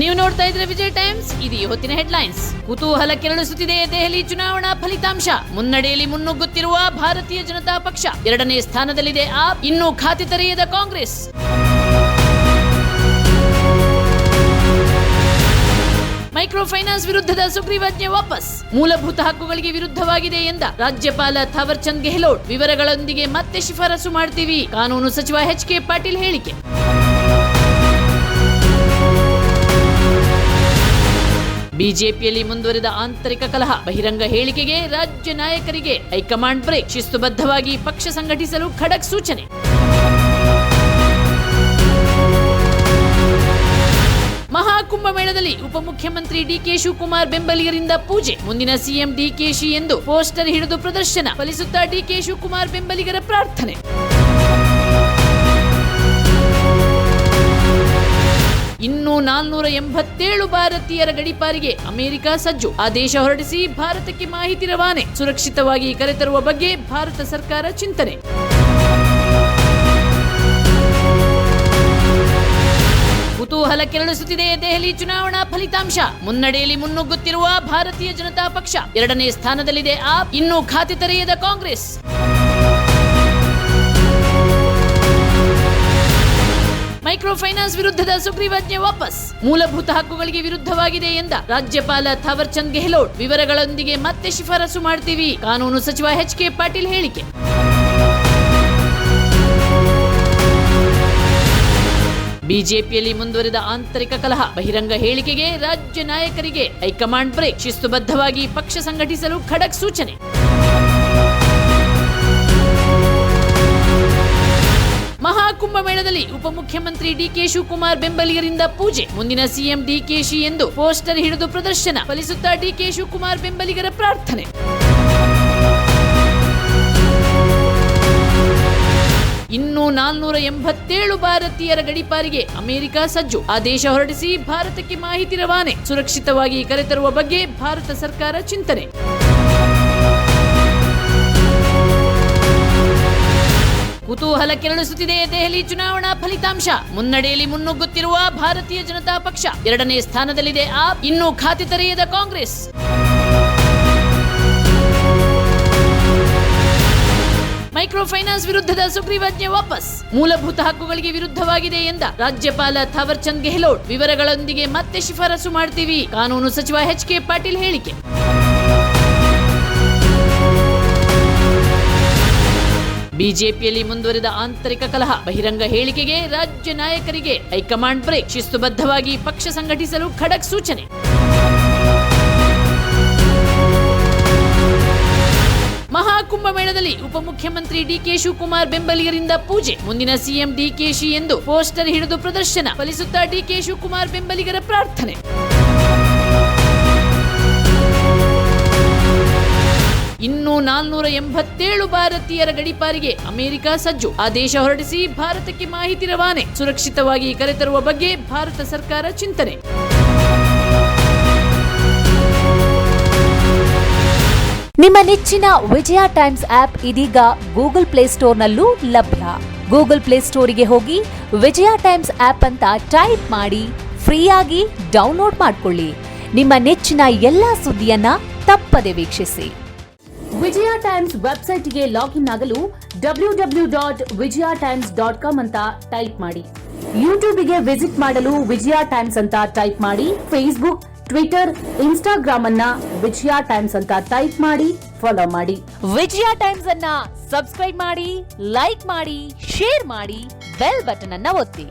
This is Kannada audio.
ನೀವು ನೋಡ್ತಾ ಇದ್ರೆ ವಿಜಯ್ ಟೈಮ್ಸ್. ಇದು ಹೊತ್ತಿನ ಹೆಡ್ಲೈನ್ಸ್. ಕುತೂಹಲ ಕೆರಳಿಸುತ್ತಿದೆ ದೆಹಲಿ ಚುನಾವಣಾ ಫಲಿತಾಂಶ. ಮುನ್ನಡೆಯಲ್ಲಿ ಮುನ್ನುಗ್ಗುತ್ತಿರುವ ಭಾರತೀಯ ಜನತಾ ಪಕ್ಷ. 2ನೇ ಸ್ಥಾನದಲ್ಲಿದೆ ಆಪ್. ಇನ್ನೂ ಖಾತೆ ತೆರೆಯದ ಕಾಂಗ್ರೆಸ್. ಮೈಕ್ರೋ ಫೈನಾನ್ಸ್ ವಿರುದ್ಧದ ಸುಗ್ರೀವಾಜ್ಞೆ ವಾಪಸ್. ಮೂಲಭೂತ ಹಕ್ಕುಗಳಿಗೆ ವಿರುದ್ಧವಾಗಿದೆ ಎಂದ ರಾಜ್ಯಪಾಲ ಥಾವರ್ ಚಂದ್ ಗೆಹ್ಲೋಟ್. ವಿವರಗಳೊಂದಿಗೆ ಮತ್ತೆ ಶಿಫಾರಸು ಮಾಡ್ತೀವಿ. ಕಾನೂನು ಸಚಿವ ಎಚ್.ಕೆ. ಪಾಟೀಲ್ ಹೇಳಿಕೆ. ಬಿಜೆಪಿಯಲ್ಲಿ ಮುಂದುವರಿದ ಆಂತರಿಕ ಕಲಹ. ಬಹಿರಂಗ ಹೇಳಿಕೆಗೆ ರಾಜ್ಯ ನಾಯಕರಿಗೆ ಹೈಕಮಾಂಡ್ ಬ್ರೇಕ್. ಶಿಸ್ತುಬದ್ಧವಾಗಿ ಪಕ್ಷ ಸಂಘಟಿಸಲು ಖಡಕ್ ಸೂಚನೆ. ಮಹಾಕುಂಭಮೇಳದಲ್ಲಿ ಉಪಮುಖ್ಯಮಂತ್ರಿ ಡಿಕೆ ಶಿವಕುಮಾರ್ ಬೆಂಬಲಿಗರಿಂದ ಪೂಜೆ. ಮುಂದಿನ ಸಿಎಂ ಡಿಕೆಶಿ ಎಂದು ಪೋಸ್ಟರ್ ಹಿಡಿದು ಪ್ರದರ್ಶನ. ಫಲಿಸುತ್ತಾ ಡಿಕೆ ಶಿವಕುಮಾರ್ ಬೆಂಬಲಿಗರ ಪ್ರಾರ್ಥನೆ. ಇನ್ನೂ 487 ಭಾರತೀಯರ ಗಡೀಪಾರಿಗೆ ಅಮೆರಿಕ ಸಜ್ಜು. ಆದೇಶ ಹೊರಡಿಸಿ ಭಾರತಕ್ಕೆ ಮಾಹಿತಿ ರವಾನೆ. ಸುರಕ್ಷಿತವಾಗಿ ಕರೆತರುವ ಬಗ್ಗೆ ಭಾರತ ಸರ್ಕಾರ ಚಿಂತನೆ. ಕುತೂಹಲ ಕೆರಳಿಸುತ್ತಿದೆ ದೆಹಲಿ ಚುನಾವಣಾ ಫಲಿತಾಂಶ. ಮುನ್ನಡೆಯಲ್ಲಿ ಮುನ್ನುಗ್ಗುತ್ತಿರುವ ಭಾರತೀಯ ಜನತಾ ಪಕ್ಷ. 2ನೇ ಸ್ಥಾನದಲ್ಲಿದೆ ಆಪ್. ಇನ್ನೂ ಖಾತೆ ತೆರೆಯದ ಕಾಂಗ್ರೆಸ್. ಮೈಕ್ರೋ ಫೈನಾನ್ಸ್ ವಿರುದ್ಧದ ಸುಗ್ರೀವಾಜ್ಞೆ ವಾಪಸ್. ಮೂಲಭೂತ ಹಕ್ಕುಗಳಿಗೆ ವಿರುದ್ಧವಾಗಿದೆ ಎಂದ ರಾಜ್ಯಪಾಲ ಥಾವರ್ ಚಂದ್ ಗೆಹ್ಲೋಟ್. ವಿವರಗಳೊಂದಿಗೆ ಮತ್ತೆ ಶಿಫಾರಸು ಮಾಡ್ತೀವಿ. ಕಾನೂನು ಸಚಿವ ಎಚ್.ಕೆ. ಪಾಟೀಲ್ ಹೇಳಿಕೆ. ಬಿಜೆಪಿಯಲ್ಲಿ ಮುಂದುವರಿದ ಆಂತರಿಕ ಕಲಹ. ಬಹಿರಂಗ ಹೇಳಿಕೆಗೆ ರಾಜ್ಯ ನಾಯಕರಿಗೆ ಹೈಕಮಾಂಡ್ ಬ್ರೇಕ್. ಶಿಸ್ತುಬದ್ಧವಾಗಿ ಪಕ್ಷ ಸಂಘಟಿಸಲು ಖಡಕ್ ಸೂಚನೆ. ಮಹಾಕುಂಭಮೇಳದಲ್ಲಿ ಉಪಮುಖ್ಯಮಂತ್ರಿ ಡಿಕೆ ಶಿವಕುಮಾರ್ ಬೆಂಬಲಿಗರಿಂದ ಪೂಜೆ. ಮುಂದಿನ ಸಿಎಂ ಡಿಕೆಶಿ ಎಂದು ಪೋಸ್ಟರ್ ಹಿಡಿದು ಪ್ರದರ್ಶನ. ಫಲಿಸುತ್ತಾ ಡಿಕೆ ಶಿವಕುಮಾರ್ ಬೆಂಬಲಿಗರ ಪ್ರಾರ್ಥನೆ. ಇನ್ನೂ 487 ಭಾರತೀಯರ ಗಡೀಪಾರಿಗೆ ಅಮೆರಿಕ ಸಜ್ಜು. ಆದೇಶ ಹೊರಡಿಸಿ ಭಾರತಕ್ಕೆ ಮಾಹಿತಿ ರವಾನೆ. ಸುರಕ್ಷಿತವಾಗಿ ಕರೆತರುವ ಬಗ್ಗೆ ಭಾರತ ಸರ್ಕಾರ ಚಿಂತನೆ. ಕುತೂಹಲ ಕೆರಳಿಸುತ್ತಿದೆ ದೆಹಲಿ ಚುನಾವಣಾ ಫಲಿತಾಂಶ. ಮುನ್ನಡೆಯಲ್ಲಿ ಮುನ್ನುಗ್ಗುತ್ತಿರುವ ಭಾರತೀಯ ಜನತಾ ಪಕ್ಷ. 2ನೇ ಸ್ಥಾನದಲ್ಲಿದೆ ಆಪ್. ಇನ್ನೂ ಖಾತೆ ತೆರೆಯದ ಕಾಂಗ್ರೆಸ್. ಮೈಕ್ರೋ ಫೈನಾನ್ಸ್ ವಿರುದ್ಧದ ಸುಗ್ರೀವಾಜ್ಞೆ ವಾಪಸ್. ಮೂಲಭೂತ ಹಕ್ಕುಗಳಿಗೆ ವಿರುದ್ಧವಾಗಿದೆ ಎಂದ ರಾಜ್ಯಪಾಲ ಥಾವರ್ ಚಂದ್ ಗೆಹ್ಲೋಟ್. ವಿವರಗಳೊಂದಿಗೆ ಮತ್ತೆ ಶಿಫಾರಸು ಮಾಡ್ತೀವಿ. ಕಾನೂನು ಸಚಿವ ಎಚ್.ಕೆ. ಪಾಟೀಲ್ ಹೇಳಿಕೆ. ಬಿಜೆಪಿಯಲ್ಲಿ ಮುಂದುವರಿದ ಆಂತರಿಕ ಕಲಹ. ಬಹಿರಂಗ ಹೇಳಿಕೆಗೆ ರಾಜ್ಯ ನಾಯಕರಿಗೆ ಹೈಕಮಾಂಡ್ ಬ್ರೇಕ್. ಶಿಸ್ತುಬದ್ಧವಾಗಿ ಪಕ್ಷ ಸಂಘಟಿಸಲು ಖಡಕ್ ಸೂಚನೆ. ಮಹಾಕುಂಭಮೇಳದಲ್ಲಿ ಉಪಮುಖ್ಯಮಂತ್ರಿ ಡಿಕೆ ಶಿವಕುಮಾರ್ ಬೆಂಬಲಿಗರಿಂದ ಪೂಜೆ. ಮುಂದಿನ ಸಿಎಂ ಡಿಕೆಶಿ ಎಂದು ಪೋಸ್ಟರ್ ಹಿಡಿದು ಪ್ರದರ್ಶನ. ಫಲಿಸುತ್ತಾ ಡಿಕೆ ಶಿವಕುಮಾರ್ ಬೆಂಬಲಿಗರ ಪ್ರಾರ್ಥನೆ. ಇನ್ನೂ 487 ಭಾರತೀಯರ ಗಡೀಪಾರಿಗೆ ಅಮೆರಿಕ ಸಜ್ಜು. ಆದೇಶ ಹೊರಡಿಸಿ ಭಾರತಕ್ಕೆ ಮಾಹಿತಿ ರವಾನೆ. ಸುರಕ್ಷಿತವಾಗಿ ಕರೆತರುವ ಬಗ್ಗೆ ಭಾರತ ಸರ್ಕಾರ ಚಿಂತನೆ. ನಿಮ್ಮ ನೆಚ್ಚಿನ ವಿಜಯ ಟೈಮ್ಸ್ ಆಪ್ ಇದೀಗ ಗೂಗಲ್ ಪ್ಲೇಸ್ಟೋರ್ನಲ್ಲೂ ಲಭ್ಯ. ಗೂಗಲ್ ಪ್ಲೇಸ್ಟೋರಿಗೆ ಹೋಗಿ ವಿಜಯ ಟೈಮ್ಸ್ ಆಪ್ ಅಂತ ಟೈಪ್ ಮಾಡಿ ಫ್ರೀಯಾಗಿ ಡೌನ್ಲೋಡ್ ಮಾಡಿಕೊಳ್ಳಿ. ನಿಮ್ಮ ನೆಚ್ಚಿನ ಎಲ್ಲಾ ಸುದ್ದಿಯನ್ನ ತಪ್ಪದೆ ವೀಕ್ಷಿಸಿ. ವಿಜಯ ಟೈಮ್ಸ್ ವೆಬ್ಸೈಟ್ಗೆ ಲಾಗಿನ್ ಆಗಲು www.vijayatimes.com ಅಂತ ಟೈಪ್ ಮಾಡಿ. ಯೂಟ್ಯೂಬ್ಗೆ ವಿಸಿಟ್ ಮಾಡಲು ವಿಜಯ ಟೈಮ್ಸ್ ಅಂತ ಟೈಪ್ ಮಾಡಿ. ಫೇಸ್ಬುಕ್, ಟ್ವಿಟರ್, ಇನ್ಸ್ಟಾಗ್ರಾಮ್ ಅನ್ನ ವಿಜಯ ಟೈಮ್ಸ್ ಅಂತ ಟೈಪ್ ಮಾಡಿ ಫಾಲೋ ಮಾಡಿ. ವಿಜಯ ಟೈಮ್ಸ್ ಅನ್ನ ಸಬ್ಸ್ಕ್ರೈಬ್ ಮಾಡಿ, ಲೈಕ್ ಮಾಡಿ, ಶೇರ್ ಮಾಡಿ, ಬೆಲ್ ಬಟನ್ ಅನ್ನ ಒತ್ತಿ.